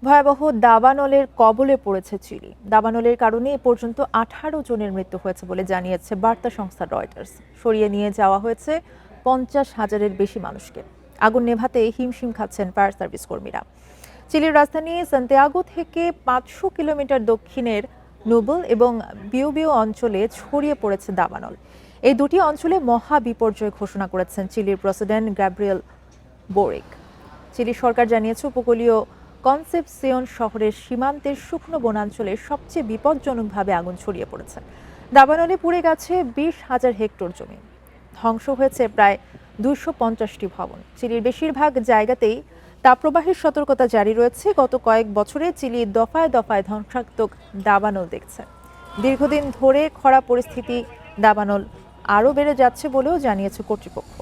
ভয়াবহ দাবানলের কবলে পড়েছে চিলি। দাবানলের কারণে এ পর্যন্ত 18 জনের মৃত্যু হয়েছে বলে জানিয়েছে বার্তা সংস্থা রয়টার্স। সরিয়ে নিয়ে যাওয়া হয়েছে 50,000-এর বেশি মানুষকে। আগুন নেভাতে হিমশিম খাচ্ছেন ফায়ার সার্ভিস কর্মীরা। চিলির রাজধানী সান্তিয়াগো থেকে 500 কিলোমিটার দক্ষিণের নোবেল এবং বিওবিও অঞ্চলে ছড়িয়ে পড়েছে দাবানল। এই দুটি অঞ্চলে মহা বিপর্যয় ঘোষণা করেছেন চিলির প্রেসিডেন্ট গ্যাব্রিয়েল বোরিক। চিলি সরকার জানিয়েছে উপকূলীয় কনসেপসিয়ন শহরের সীমান্তের শুকনো বনাঞ্চলে সবচেয়ে বিপজ্জনকভাবে আগুন ছড়িয়ে পড়েছে। দাবানলে পুড়ে গেছে 20,000 হেক্টর জমি। ধ্বংস হয়েছে প্রায় 250টি ভবন। চিলির বেশিরভাগ জায়গাতেই তাপপ্রবাহের সতর্কতা জারি রয়েছে। গত কয়েক বছরে চিলি দফায় দফায় ধ্বংসাত্মক দাবানল দেখছে। দীর্ঘদিন ধরে খরা পরিস্থিতি দাবানল আরও বেড়ে যাচ্ছে বলেও জানিয়েছে কর্তৃপক্ষ।